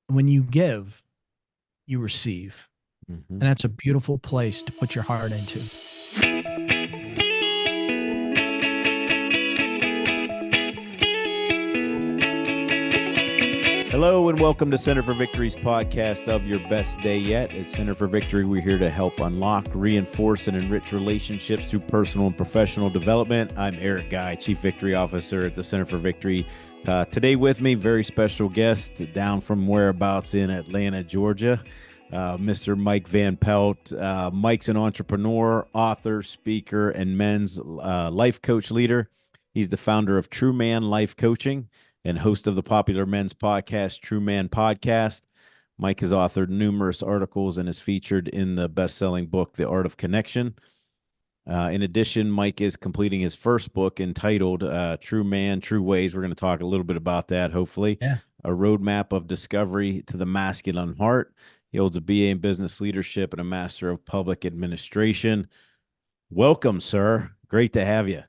When you give, you receive. Hmm. And that's a beautiful place to put your heart into. Hello and welcome to Center for Victory's podcast of Your Best Day Yet. At Center for Victory, we're here to help unlock, reinforce, and enrich relationships through personal and professional development. I'm Eric Guy, Chief Victory Officer at the Center for Victory. Today with me, very special guest down from whereabouts in Atlanta, Georgia, Mr. Mike Van Pelt. Mike's an entrepreneur, author, speaker, and men's life coach leader. He's the founder of True Man Life Coaching and host of the popular men's podcast, True Man Podcast. Mike has authored numerous articles and is featured in the best-selling book, The Art of Connection. In addition, Mike is completing his first book entitled True Man, True Ways. We're going to talk a little bit about that, hopefully. Yeah. A roadmap of discovery to the masculine heart. He holds a BA in business leadership and a master of public administration. Welcome, sir. Great to have you.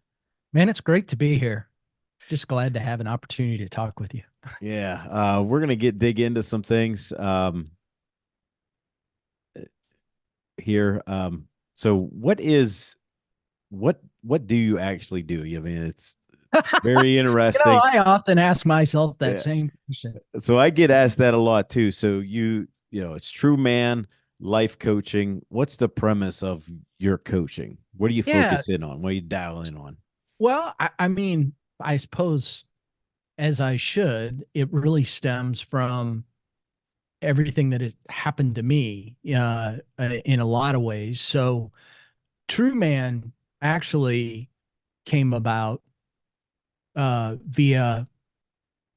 Man, it's great to be here. Just glad to have an opportunity to talk with you. Yeah, we're gonna dig into some things here. So what do you actually do? I mean, it's very interesting. I often ask myself that Yeah. same question. So I get asked that a lot too. So it's True Man life coaching. What's the premise of your coaching? What do you Yeah. focus in on? What are you dialing on? Well, I mean, I suppose as I should, it really stems from everything that has happened to me in a lot of ways. So, True Man actually came about via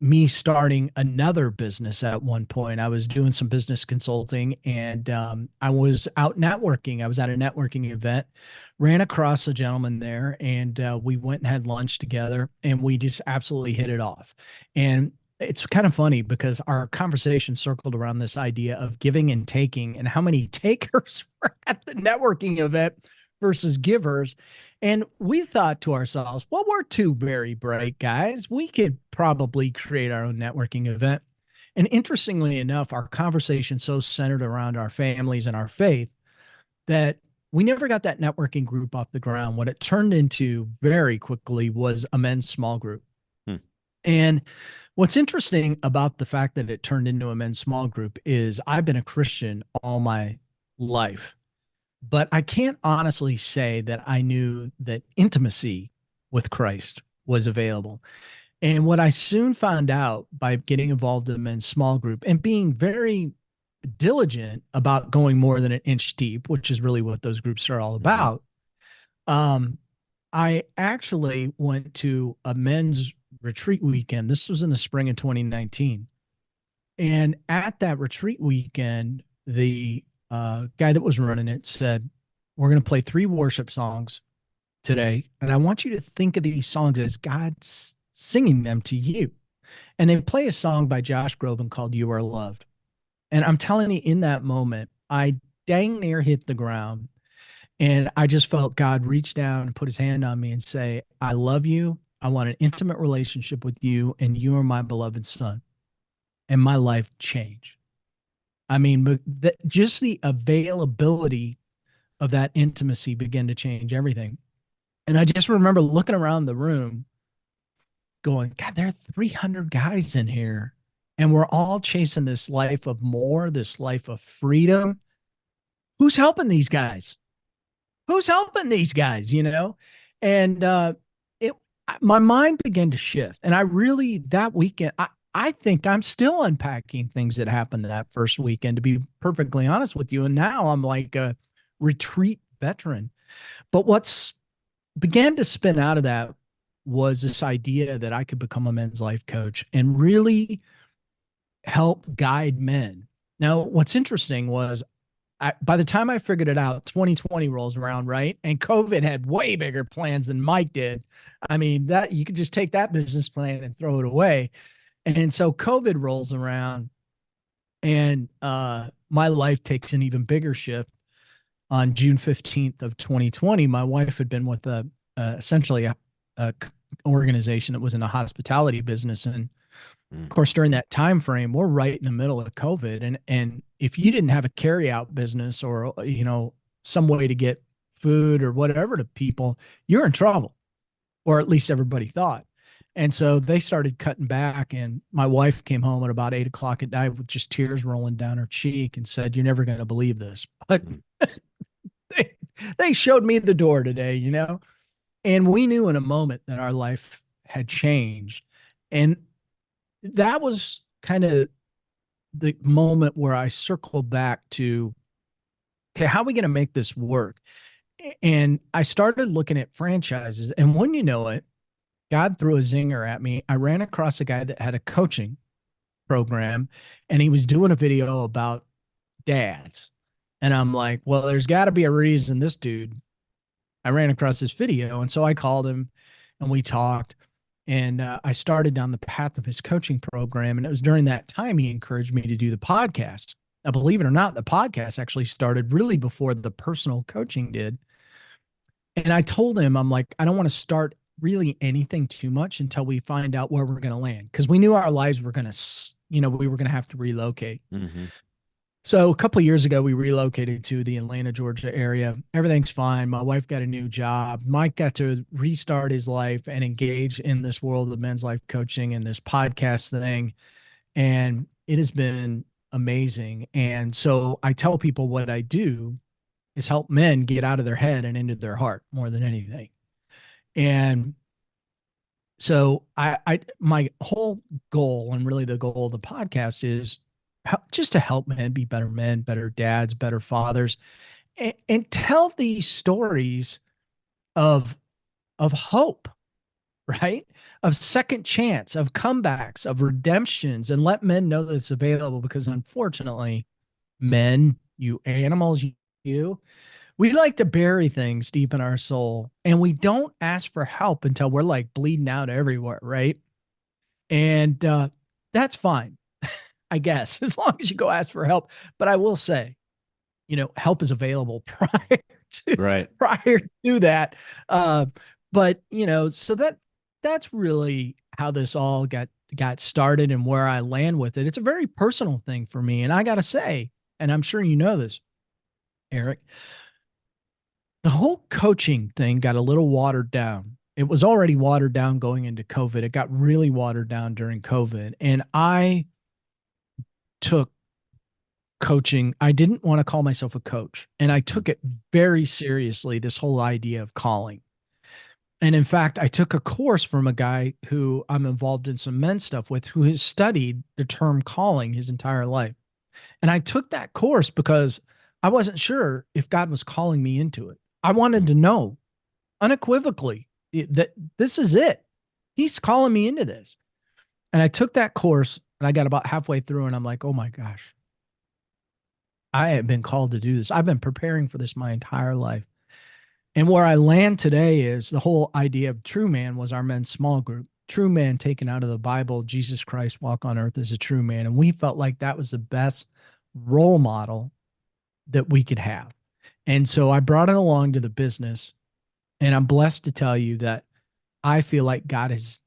me starting another business at one point. I was doing some business consulting and I was out networking. I was at a networking event, ran across a gentleman there, and we went and had lunch together, and we just absolutely hit it off. And it's kind of funny because our conversation circled around this idea of giving and taking and how many takers were at the networking event versus givers. And we thought to ourselves, well, we're two very bright guys. We could probably create our own networking event. And interestingly enough, our conversation so centered around our families and our faith that we never got that networking group off the ground. What it turned into very quickly was a men's small group. Hmm. And what's interesting about the fact that it turned into a men's small group is I've been a Christian all my life. But I can't honestly say that I knew that intimacy with Christ was available. And what I soon found out by getting involved in a men's small group and being very diligent about going more than an inch deep, which is really what those groups are all Mm-hmm. about, um, I actually went to a men's retreat weekend. This was in the spring of 2019. And at that retreat weekend, the guy that was running it said, we're going to play 3 worship songs today. And I want you to think of these songs as God's singing them to you. And they play a song by Josh Groban called You Are Loved. And I'm telling you, in that moment, I dang near hit the ground. And I just felt God reach down and put his hand on me and say, I love you. I want an intimate relationship with you. And you are my beloved son. And my life changed. I mean, but just the availability of that intimacy began to change everything. And I just remember looking around the room going, God, there are 300 guys in here. And we're all chasing this life of more, this life of freedom. Who's helping these guys? Who's helping these guys, And it my mind began to shift. And I really that weekend, I think I'm still unpacking things that happened that first weekend, to be perfectly honest with you. And now I'm like a retreat veteran. But what's began to spin out of that was this idea that I could become a men's life coach and really help guide men. Now, what's interesting was by the time I figured it out, 2020 rolls around, right? And COVID had way bigger plans than Mike did. I mean, that you could just take that business plan and throw it away. And so COVID rolls around, and my life takes an even bigger shift. On June 15th of 2020, my wife had been with essentially a organization that was in a hospitality business, and Mm. Of course, during that time frame, we're right in the middle of COVID, and if you didn't have a carry out business or some way to get food or whatever to people, you're in trouble, or at least everybody thought. And so they started cutting back, and my wife came home at about 8 o'clock at night with just tears rolling down her cheek and said, "You're never going to believe this, but Mm. they, they showed me the door today." And we knew in a moment that our life had changed. And that was kind of the moment where I circled back to, okay, how are we going to make this work? And I started looking at franchises. And when you know it, God threw a zinger at me. I ran across a guy that had a coaching program, and he was doing a video about dads. And I'm like, well, there's got to be a reason this dude, I ran across this video. And so I called him and we talked. And I started down the path of his coaching program. And it was during that time he encouraged me to do the podcast. Now, believe it or not, the podcast actually started really before the personal coaching did. And I told him, I'm like, I don't want to start really anything too much until we find out where we're going to land. Because we knew our lives were going to, we were going to have to relocate. Mm-hmm. So a couple of years ago, we relocated to the Atlanta, Georgia area. Everything's fine. My wife got a new job. Mike got to restart his life and engage in this world of men's life coaching and this podcast thing. And it has been amazing. And so I tell people what I do is help men get out of their head and into their heart more than anything. And so my whole goal, and really the goal of the podcast, is just to help men, better dads, better fathers, and tell these stories of hope, right? Of second chance, of comebacks, of redemptions, and let men know that it's available. Because unfortunately, men, you animals, we like to bury things deep in our soul, and we don't ask for help until we're like bleeding out everywhere, right? And that's fine, I guess, as long as you go ask for help. But I will say, help is available prior to that. But so that's really how this all got started and where I land with it. It's a very personal thing for me, and I got to say, and I'm sure you know this, Eric, the whole coaching thing got a little watered down. It was already watered down going into COVID. It got really watered down during COVID. And I took coaching. I didn't want to call myself a coach. And I took it very seriously, this whole idea of calling. And in fact, I took a course from a guy who I'm involved in some men's stuff with, who has studied the term calling his entire life. And I took that course because I wasn't sure if God was calling me into it. I wanted to know unequivocally that this is it. He's calling me into this. And I took that course, and I got about halfway through, and I'm like, oh my gosh, I have been called to do this. I've been preparing for this my entire life. And where I land today is the whole idea of True Man was our men's small group. True Man taken out of the Bible, Jesus Christ walk on earth as a true man. And we felt like that was the best role model that we could have. And so I brought it along to the business, and I'm blessed to tell you that I feel like God has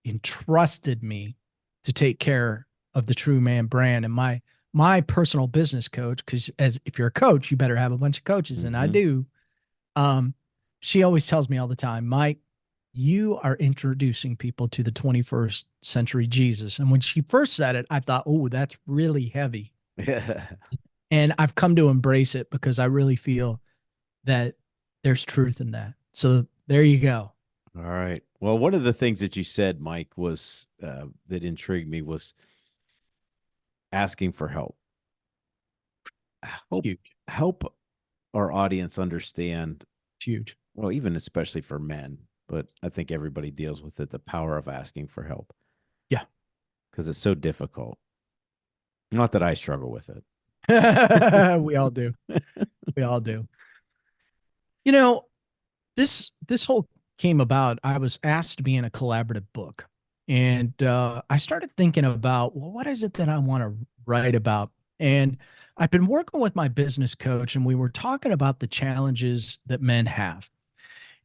entrusted me to take care of the True Man brand. And my personal business coach, because if you're a coach, you better have a bunch of coaches, and I do. She always tells me all the time, Mike, you are introducing people to the 21st century Jesus. And when she first said it, I thought, oh, that's really heavy. And I've come to embrace it because I really feel that there's truth in that. So there you go. All right. Well, one of the things that you said, Mike, was that intrigued me was asking for help. Help our audience understand. It's huge. Well, even especially for men, but I think everybody deals with it, the power of asking for help. Yeah. Because it's so difficult. Not that I struggle with it. We all do. We all do. This whole came about. I was asked to be in a collaborative book, and I started thinking about, well, what is it that I want to write about? And I've been working with my business coach, and we were talking about the challenges that men have.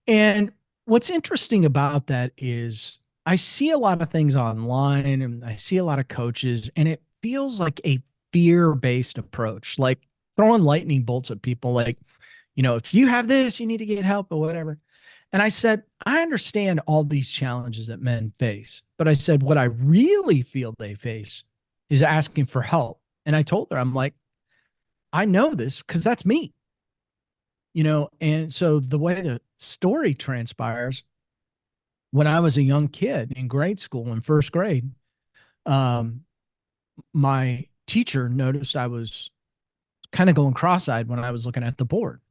And what's interesting about that is I see a lot of things online and I see a lot of coaches, and it feels like a fear-based approach, like throwing lightning bolts at people, like, if you have this, you need to get help or whatever. And I said, I understand all these challenges that men face, but I said, what I really feel they face is asking for help. And I told her, I'm like, I know this because that's me, and so the way the story transpires, when I was a young kid in grade school in first grade, um, my teacher noticed I was kind of going cross-eyed when I was looking at the board,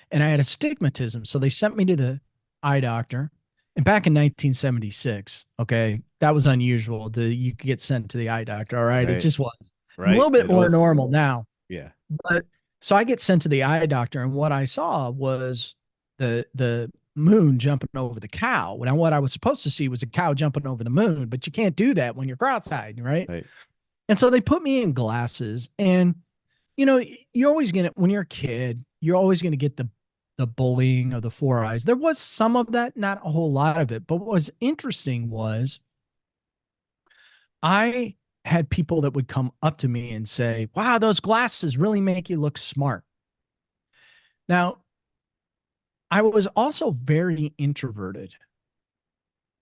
and I had astigmatism. So they sent me to the eye doctor. And back in 1976, okay, that was unusual. You could get sent to the eye doctor. All right, it Right. just was a Right. little bit It more was. normal now. Yeah. But so I get sent to the eye doctor, and what I saw was the moon jumping over the cow. Now, what I was supposed to see was a cow jumping over the moon, but you can't do that when you're cross-eyed, right? Right. And so they put me in glasses, and you're always gonna when you're a kid, you're always gonna get the bullying of the four eyes. There was some of that, not a whole lot of it. But what was interesting was I had people that would come up to me and say, "Wow, those glasses really make you look smart." Now, I was also very introverted.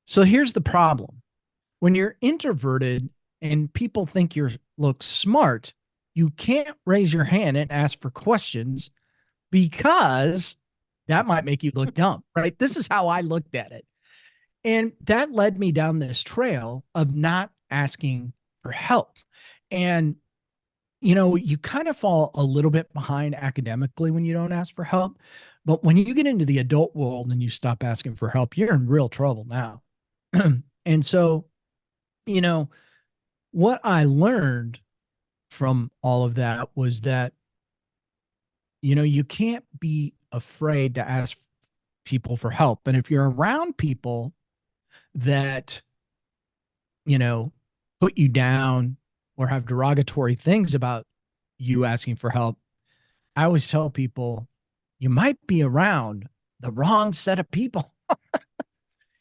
So here's the problem. When you're introverted and people think you look smart, you can't raise your hand and ask for questions because that might make you look dumb, right? This is how I looked at it. And that led me down this trail of not asking for help. And, you kind of fall a little bit behind academically when you don't ask for help. But when you get into the adult world and you stop asking for help, you're in real trouble now. And so, you know, what I learned from all of that was that, you can't be afraid to ask people for help. And if you're around people that, you know, put you down or have derogatory things about you asking for help, I always tell people you might be around the wrong set of people,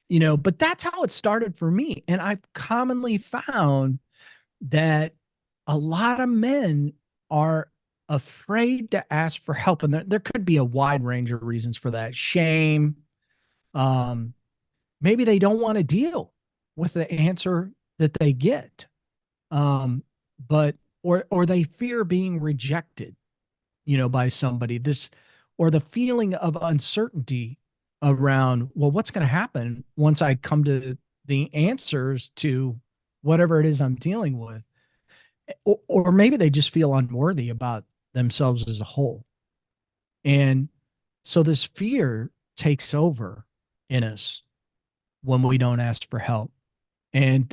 but that's how it started for me. And I've commonly found that a lot of men are afraid to ask for help. And there could be a wide range of reasons for that. Shame. Um, Maybe they don't want to deal with the answer that they get. But or they fear being rejected, by somebody. This or the feeling of uncertainty around, well, what's going to happen once I come to the answers to whatever it is I'm dealing with. Or maybe they just feel unworthy about themselves as a whole. And so this fear takes over in us when we don't ask for help. And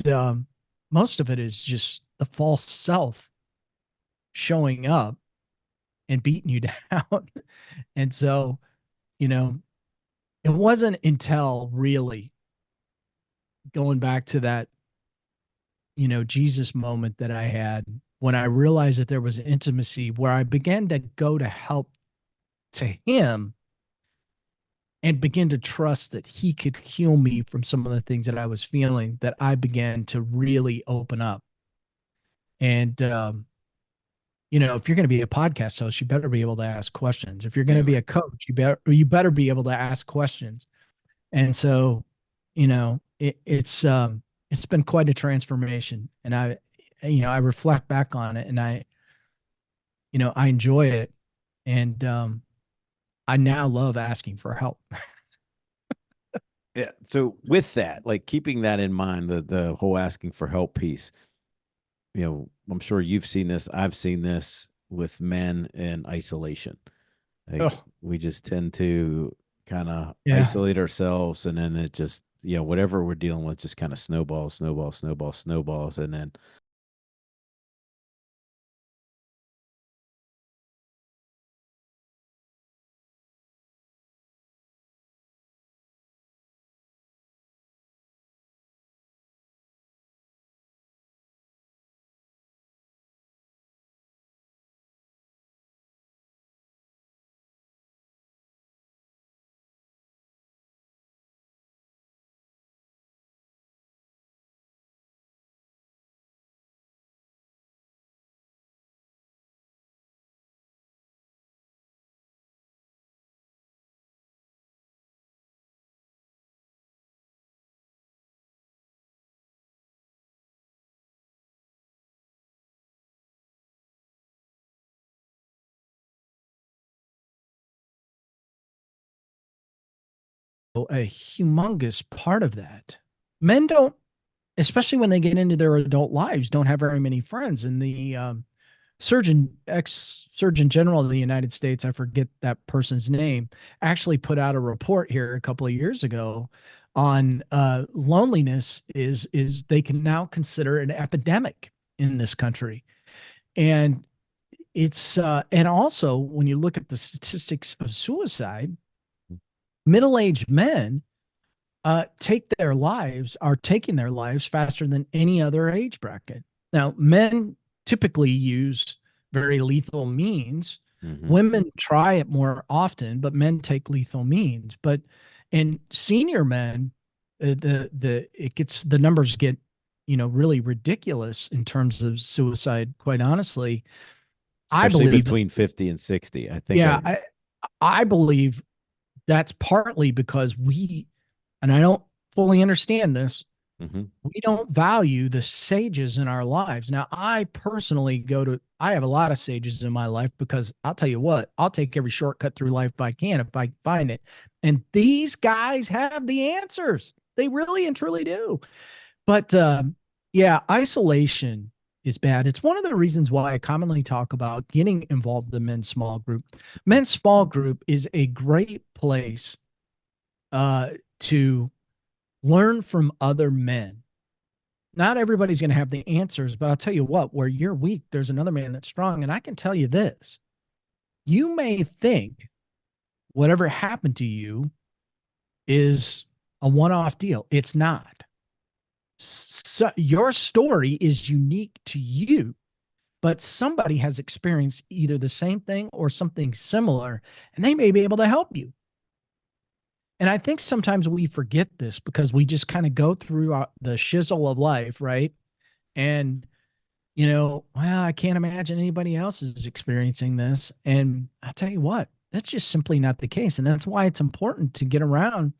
most of it is just the false self showing up and beating you down. And so, you know, it wasn't until really going back to that, Jesus moment that I had when I realized that there was intimacy where I began to go to help to him and begin to trust that he could heal me from some of the things that I was feeling, that I began to really open up. And, if you're going to be a podcast host, you better be able to ask questions. If you're going to be a coach, you better be able to ask questions. And so, it's been quite a transformation. And I reflect back on it, and I enjoy it. And I now love asking for help. Yeah. So with that, like keeping that in mind, the whole asking for help piece, I'm sure you've seen this. I've seen this with men in isolation. Like Oh, we just tend to kind of yeah. isolate ourselves, and then it just, whatever we're dealing with just kind of snowballs, snowballs, snowballs, snowballs. And then a humongous part of that. Men don't, especially when they get into their adult lives, don't have very many friends. And the ex-Surgeon General of the United States, I forget that person's name, actually put out a report here a couple of years ago on loneliness is they can now consider an epidemic in this country. And it's and also when you look at the statistics of suicide, middle-aged men are taking their lives faster than any other age bracket. Now, men typically use very lethal means. Mm-hmm. Women try it more often, but men take lethal means. But in senior men, the numbers get really ridiculous in terms of suicide. Quite honestly, I Especially believe, between 50 and 60. I think yeah, I believe that's partly because and I don't fully understand this, mm-hmm. we don't value the sages in our lives. Now, I personally I have a lot of sages in my life because I'll tell you what, I'll take every shortcut through life if I can, if I find it. And these guys have the answers. They really and truly do. But yeah, isolation is bad. It's one of the reasons why I commonly talk about getting involved in men's small group. Men's small group is a great place to learn from other men. Not everybody's going to have the answers, but I'll tell you what, where you're weak, there's another man that's strong. And I can tell you this, you may think whatever happened to you is a one-off deal. It's not. So your story is unique to you, but somebody has experienced either the same thing or something similar, and they may be able to help you. And I think sometimes we forget this because we just kind of go through the shizzle of life, right? And, well, I can't imagine anybody else is experiencing this. And I'll tell you what, that's just simply not the case. And that's why it's important to get around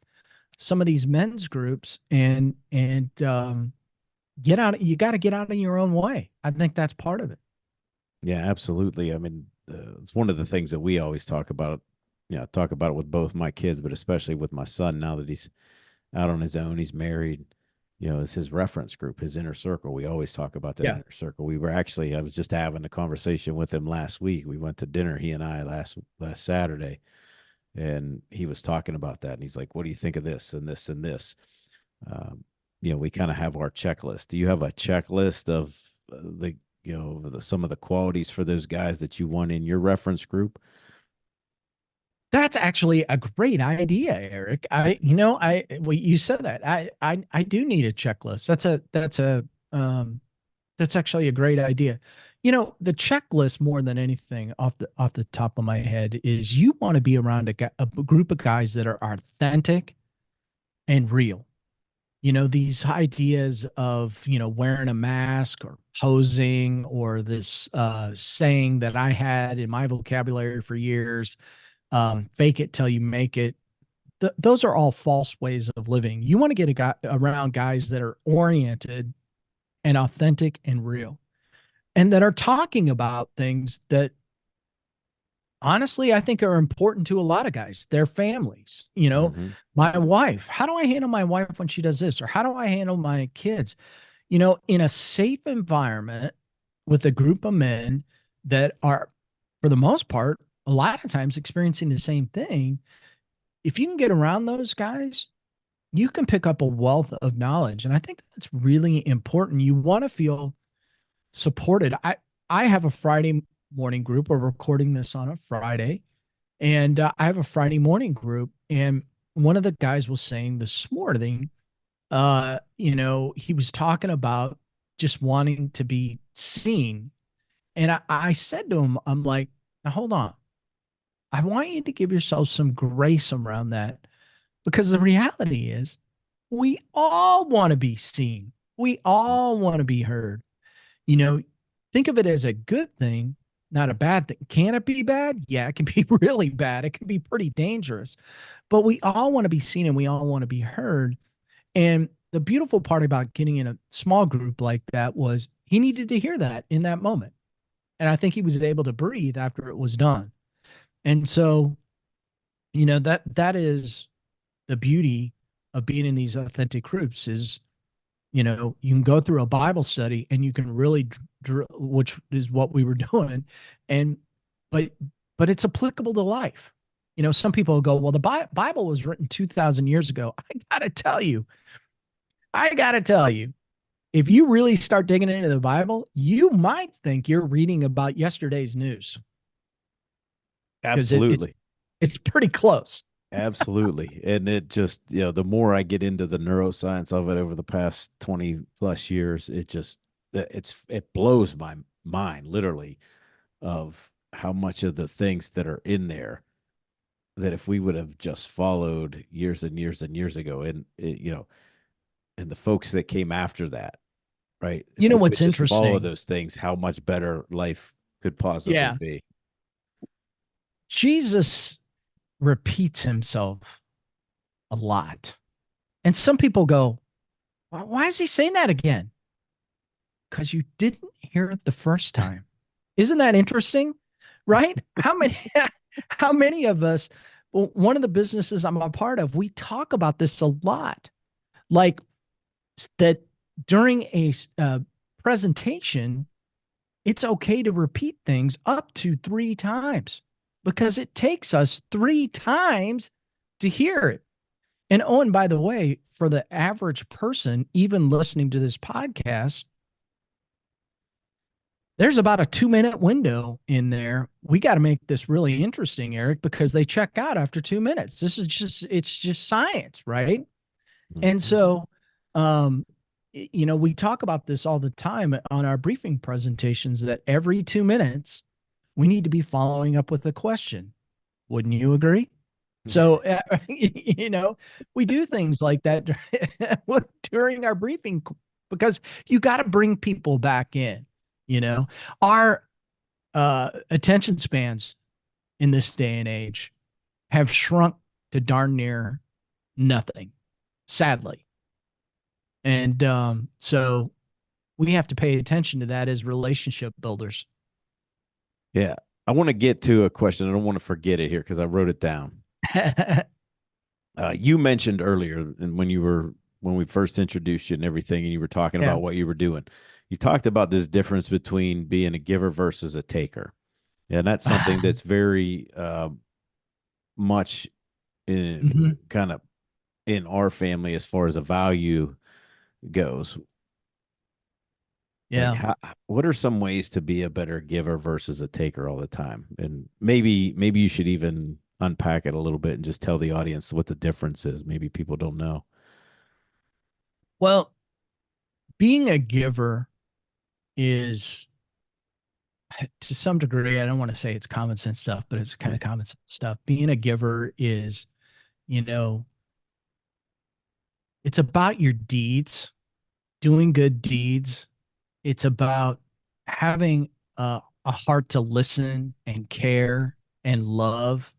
some of these men's groups and get out. You got to get out of your own way. I think that's part of it. Yeah, absolutely. I mean, it's one of the things that we always talk about. Talk about it with both my kids, but especially with my son now that he's out on his own, he's married, it's his reference group, his inner circle. We always talk about that inner circle. I was just having a conversation with him last week. We went to dinner, he and I last Saturday, and he was talking about that. And he's like, what do you think of this and this and this? We kind of have our checklist. Do you have a checklist of some of the qualities for those guys that you want in your reference group? That's actually a great idea, Eric. You said that. I do need a checklist. That's actually a great idea. The checklist more than anything off the top of my head is you want to be around a group of guys that are authentic and real. These ideas of, wearing a mask or posing or this saying that I had in my vocabulary for years, fake it till you make it. Those are all false ways of living. You want to get around guys that are oriented and authentic and real, and that are talking about things that honestly I think are important to a lot of guys, their families. Mm-hmm. My wife, how do I handle my wife when she does this? Or how do I handle my kids? In a safe environment with a group of men that are, for the most part, a lot of times experiencing the same thing. If you can get around those guys, you can pick up a wealth of knowledge. And I think that's really important. You want to feel supported. I have a Friday morning group. We're recording this on a Friday, and I have a Friday morning group. And one of the guys was saying this morning, he was talking about just wanting to be seen. And I said to him, I'm like, now hold on. I want you to give yourself some grace around that, because the reality is we all want to be seen. We all want to be heard. Think of it as a good thing, not a bad thing. Can it be bad? Yeah, it can be really bad. It can be pretty dangerous, but we all want to be seen and we all want to be heard. And the beautiful part about getting in a small group like that was he needed to hear that in that moment. And I think he was able to breathe after it was done. And so, that is the beauty of being in these authentic groups is, you know, you can go through a Bible study and you can really, which is what we were doing. And, but, but it's applicable to life. You know, some people go, well, the Bible was written 2,000 years ago. I got to tell you, if you really start digging into the Bible, you might think you're reading about yesterday's news. Absolutely. It's pretty close. Absolutely. And it just, you know, the more I get into the neuroscience of it over the past 20 plus years, it blows my mind literally of how much of the things that are in there that if we would have just followed years and years and years ago, and you know, and the folks that came after that, right? You If know we what's could just follow interesting? those things, how much better life could possibly Yeah. be. Jesus repeats himself a lot. And some people go, why is he saying that again? Because you didn't hear it the first time. Isn't that interesting? Right? How many of us, well, one of the businesses I'm a part of, we talk about this a lot. Like that during a presentation, it's okay to repeat things up to 3 times because it takes us 3 times to hear it. And oh, and by the way, for the average person, even listening to this podcast, there's about a 2-minute window in there. We got to make this really interesting, Eric, because they check out after 2 minutes. It's just science, right? And Mhm. so, you know, we talk about this all the time on our briefing presentations that every 2 minutes, we need to be following up with a question. Wouldn't you agree? So, you know, we do things like that during our briefing because you got to bring people back in, you know, our attention spans in this day and age have shrunk to darn near nothing, sadly. And so we have to pay attention to that as relationship builders. Yeah. I want to get to a question. I don't want to forget it here because I wrote it down. You mentioned earlier, and when we first introduced you and everything, and you were talking Yeah. about what you were doing, you talked about this difference between being a giver versus a taker, and that's something that's very much in Mhm. kind of in our family as far as a value goes. Like, Yeah. what are some ways to be a better giver versus a taker all the time? And maybe you should even unpack it a little bit and just tell the audience what the difference is. Maybe people don't know. Well, being a giver is to some degree, I don't want to say it's common sense stuff, but it's kind of common sense stuff. Being a giver is, you know, it's about your deeds, doing good deeds. It's about having a heart to listen and care and love.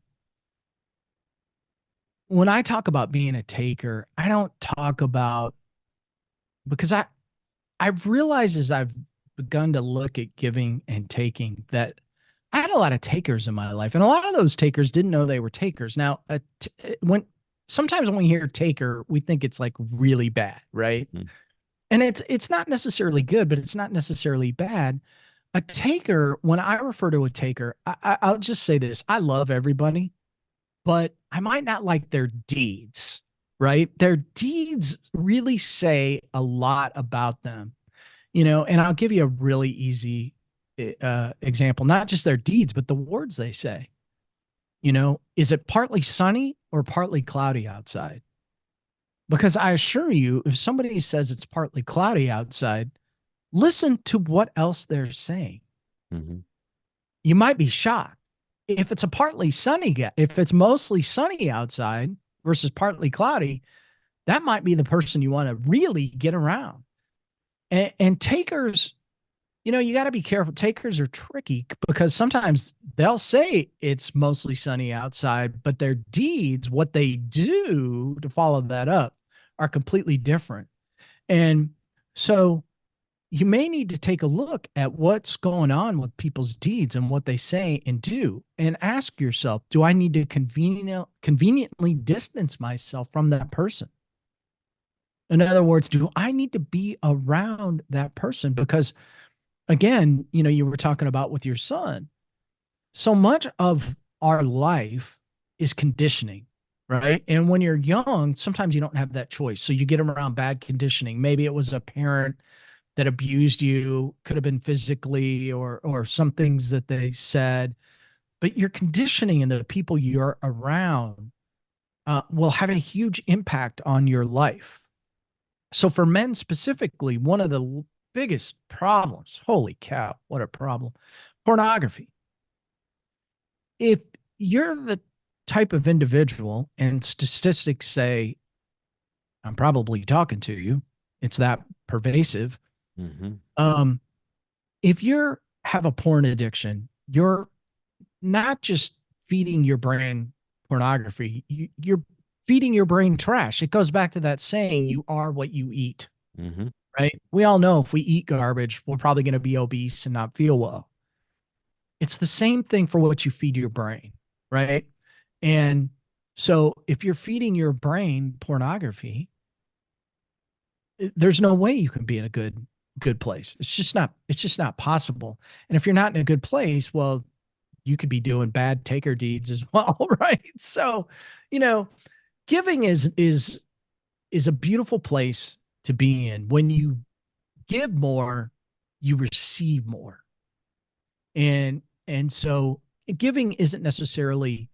When I talk about being a taker, I don't talk about because I've realized as I've begun to look at giving and taking that I had a lot of takers in my life, and a lot of those takers didn't know they were takers. Now, when sometimes when we hear taker, we think it's like really bad, right? Mhm. And it's not necessarily good, but it's not necessarily bad. A taker, when I refer to a taker, I'll just say this: I love everybody, but I might not like their deeds. Right? Their deeds really say a lot about them, you know. And I'll give you a really easy example: not just their deeds, but the words they say. You know, is it partly sunny or partly cloudy outside? Because I assure you, if somebody says it's partly cloudy outside, listen to what else they're saying. Mhm. You might be shocked. If it's a partly sunny, if it's mostly sunny outside versus partly cloudy, that might be the person you want to really get around. And takers, you know, you got to be careful. Takers are tricky because sometimes they'll say it's mostly sunny outside, but their deeds, what they do to follow that up, are completely different. And so you may need to take a look at what's going on with people's deeds and what they say and do, and ask yourself, do I need to conveniently distance myself from that person? In other words, do I need to be around that person? Because again, you were talking about with your son, so much of our life is conditioning, right? And when you're young, sometimes you don't have that choice. So you get them around bad conditioning. Maybe it was a parent that abused you, could have been physically or some things that they said, but your conditioning and the people you're around will have a huge impact on your life. So for men specifically, one of the biggest problems, holy cow, what a problem, pornography. If you're the type of individual, and statistics say, I'm probably talking to you, it's that pervasive. Mm-hmm. If you have a porn addiction, you're not just feeding your brain pornography, you're feeding your brain trash. It goes back to that saying, you are what you eat, Mm-hmm. right? We all know if we eat garbage, we're probably going to be obese and not feel well. It's the same thing for what you feed your brain, right? And so if you're feeding your brain pornography, there's no way you can be in a good place. It's just not possible. And if you're not in a good place, well, you could be doing bad taker deeds as well, right? So, you know, giving is a beautiful place to be in. When you give more, you receive more. And so giving isn't necessarily,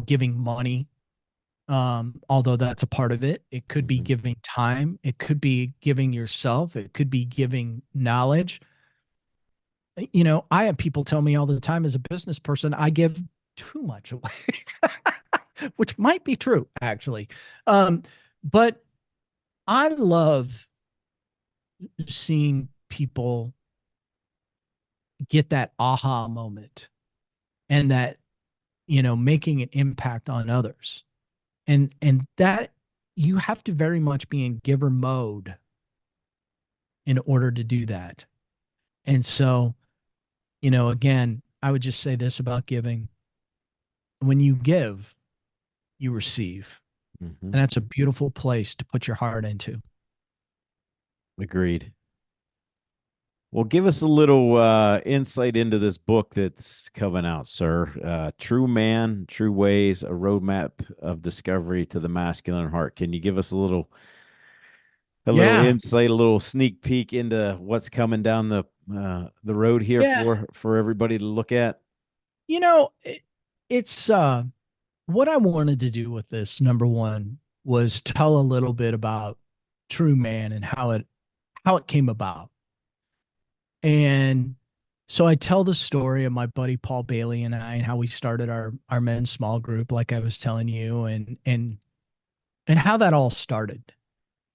giving money, although that's a part of it. It could be Mm-hmm. giving time, it could be giving yourself, it could be giving knowledge. I have people tell me all the time, as a business person, I give too much away, which might be true actually. But I love seeing people get that aha moment, and that, making an impact on others. And that, you have to very much be in giver mode in order to do that. And so, again, I would just say this about giving: when you give, you receive. Mm-hmm. And that's a beautiful place to put your heart into. Agreed. Well, give us a little insight into this book that's coming out, sir. True Man, True Ways, a roadmap of discovery to the masculine heart. Can you give us a little Yeah. insight, a little sneak peek into what's coming down the road here Yeah. for everybody to look at? It's what I wanted to do with this, number one, was tell a little bit about True Man and how it came about. And so I tell the story of my buddy Paul Bailey and I, and how we started our men's small group, like I was telling you, and how that all started.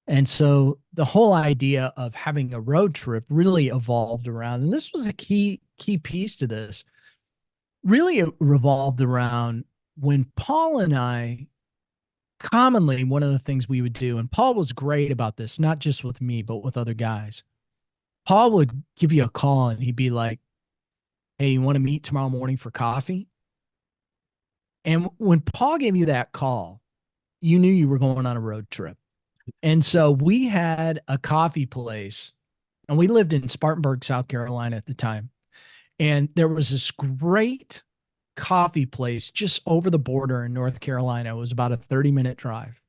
And so the whole idea of having a road trip really evolved around, and this was a key piece to this. Really, it revolved around when Paul and I, commonly, one of the things we would do, and Paul was great about this, not just with me, but with other guys. Paul would give you a call and he'd be like, hey, you want to meet tomorrow morning for coffee? And when Paul gave you that call, you knew you were going on a road trip. And so we had a coffee place, and we lived in Spartanburg, South Carolina at the time. And there was this great coffee place just over the border in North Carolina. It was about a 30-minute drive.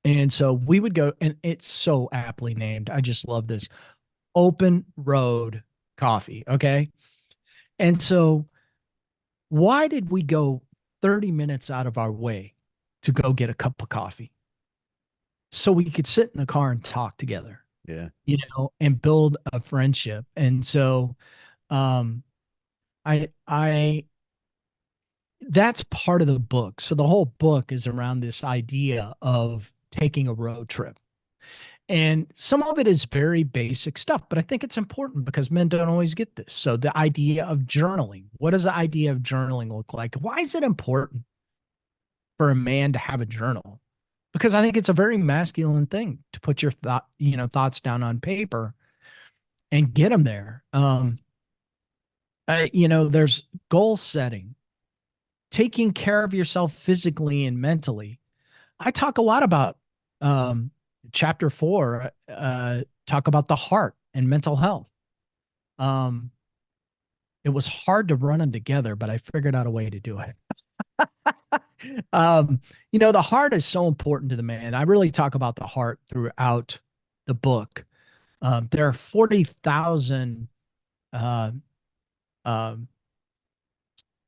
And so we would go, and it's so aptly named. I just love this: Open Road Coffee. Okay. And so why did we go 30 minutes out of our way to go get a cup of coffee? So we could sit in the car and talk together, Yeah. and build a friendship. And so, um, I that's part of the book. So the whole book is around this idea of taking a road trip. And some of it is very basic stuff, but I think it's important because men don't always get this. So the idea of journaling, what does the idea of journaling look like? Why is it important for a man to have a journal? because I think it's a very masculine thing to put your thoughts down on paper and get them there. There's goal setting, taking care of yourself physically and mentally. I talk a lot about chapter 4, talk about the heart and mental health. It was hard to run them together, but I figured out a way to do it. The heart is so important to the man. I really talk about the heart throughout the book. There are 40,000 uh,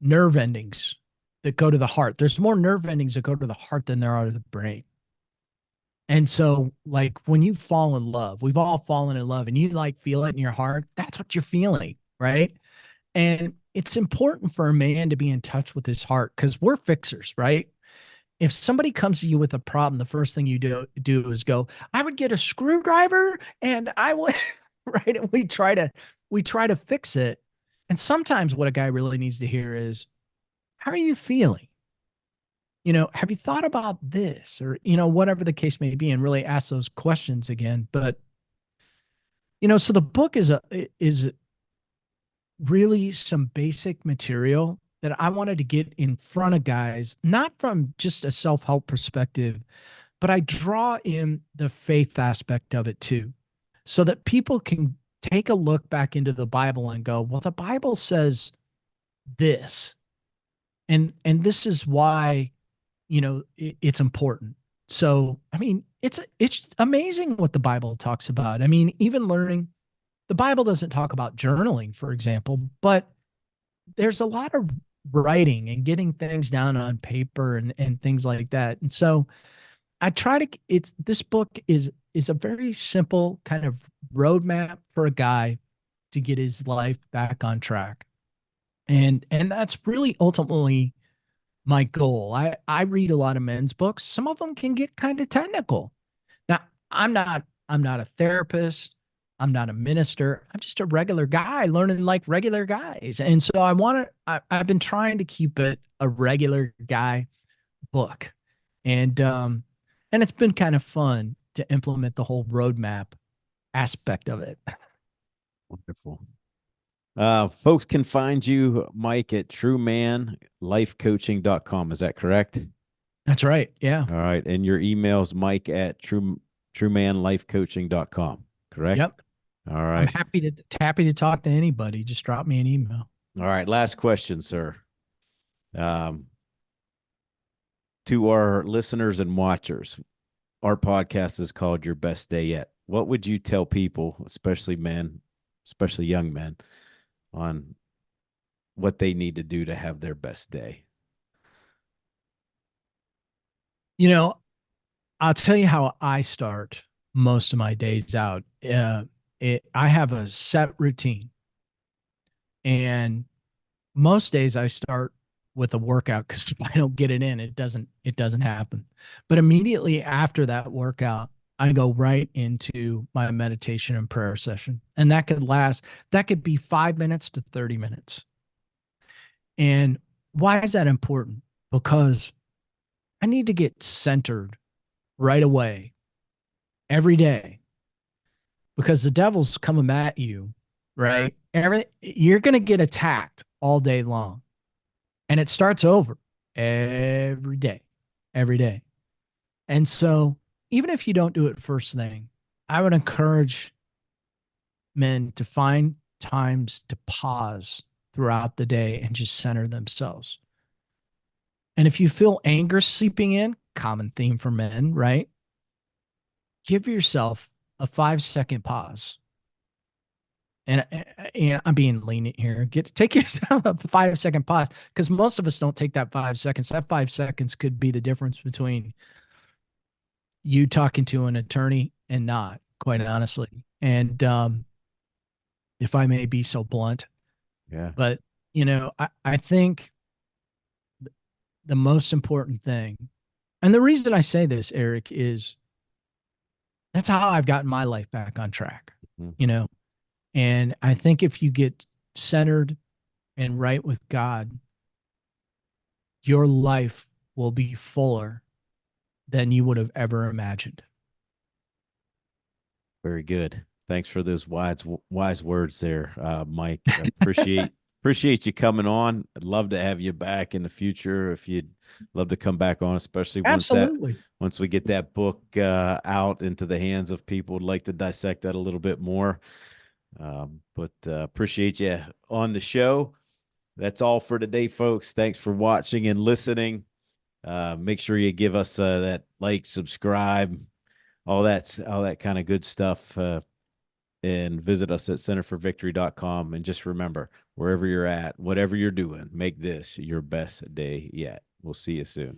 nerve endings that go to the heart. There's more nerve endings that go to the heart than there are to the brain. And so, like, when you fall in love, we've all fallen in love, and you like feel it in your heart. That's what you're feeling, right? And it's important for a man to be in touch with his heart, because we're fixers, right? If somebody comes to you with a problem, the first thing you do is go, I would get a screwdriver and I would, right? And we try to fix it. And sometimes what a guy really needs to hear is, how are you feeling? Have you thought about this, or, whatever the case may be, and really ask those questions again. But, so the book is really some basic material that I wanted to get in front of guys, not from just a self-help perspective, but I draw in the faith aspect of it too, so that people can take a look back into the Bible and go, well, the Bible says this, and this is why, it's important. So, I mean, it's amazing what the Bible talks about. I mean, even learning, the Bible doesn't talk about journaling, for example, but there's a lot of writing and getting things down on paper and things like that. And so I try to, this book is a very simple kind of roadmap for a guy to get his life back on track. And that's really ultimately my goal. I read a lot of men's books. Some of them can get kind of technical. Now, I'm not a therapist. I'm not a minister. I'm just a regular guy learning like regular guys. And so I've been trying to keep it a regular guy book. And it's been kind of fun to implement the whole roadmap aspect of it. Wonderful. Folks can find you, Mike, at truemanlifecoaching.com. Is that correct? That's right. Yeah. All right. And your email's Mike at truemanlifecoaching.com. Correct? Yep. All right. I'm happy to talk to anybody. Just drop me an email. All right. Last question, sir. To our listeners and watchers, our podcast is called Your Best Day Yet. What would you tell people, especially men, especially young men, on what they need to do to have their best day? I'll tell you how I start most of my days out. I have a set routine, and most days I start with a workout, because if I don't get it in, it doesn't happen. But immediately after that workout, I go right into my meditation and prayer session. And that could be 5 minutes to 30 minutes. And why is that important? Because I need to get centered right away, every day, because the devil's coming at you, right? You're going to get attacked all day long. And it starts over every day, every day. And so even if you don't do it first thing, I would encourage men to find times to pause throughout the day and just center themselves. And if you feel anger seeping in, common theme for men, right? Give yourself a 5-second pause. And I'm being lenient here. Take yourself a 5-second pause, because most of us don't take that 5 seconds. That 5 seconds could be the difference between you talking to an attorney and not, quite honestly. And if I may be so blunt, yeah. But I think the most important thing, and the reason I say this, Eric, is that's how I've gotten my life back on track. Mm-hmm. And I think if you get centered and right with God, your life will be fuller than you would have ever imagined. Very good. Thanks for those wise words there, Mike. Appreciate you coming on. I'd love to have you back in the future if you'd love to come back on, especially Absolutely. once we get that book out into the hands of people who'd like to dissect that a little bit more. But appreciate you on the show. That's all for today, folks. Thanks for watching and listening. Make sure you give us that like, subscribe, all that kind of good stuff. And visit us at centerforvictory.com. And just remember, wherever you're at, whatever you're doing, make this your best day yet. We'll see you soon.